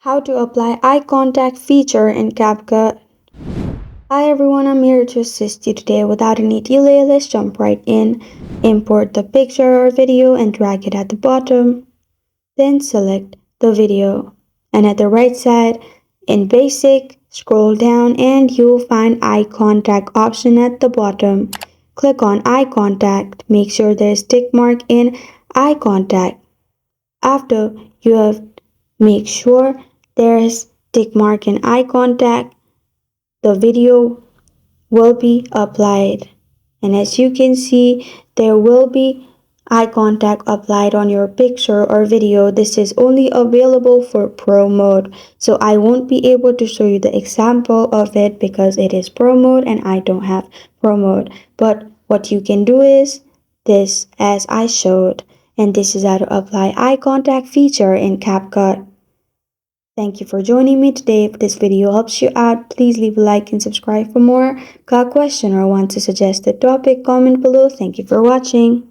How to apply eye contact feature in CapCut. Hi everyone, I'm here to assist you today. Without any delay, let's jump right in. Import the picture or video and drag it at the bottom. Then select the video. And at the right side, in basic, scroll down and you'll find eye contact option at the bottom. Click on eye contact. Make sure there's tick mark in eye contact. After you have make sure there's tick mark in eye contact, the video will be applied. And as you can see, there will be eye contact applied on your picture or video. This is only available for pro mode. So I won't be able to show you the example of it because it is pro mode and I don't have pro mode. But what you can do is this as I showed. And this is how to apply eye contact feature in CapCut. Thank you for joining me today. If this video helps you out, please leave a like and subscribe for more. Got a question or want to suggest a topic, comment below. Thank you for watching.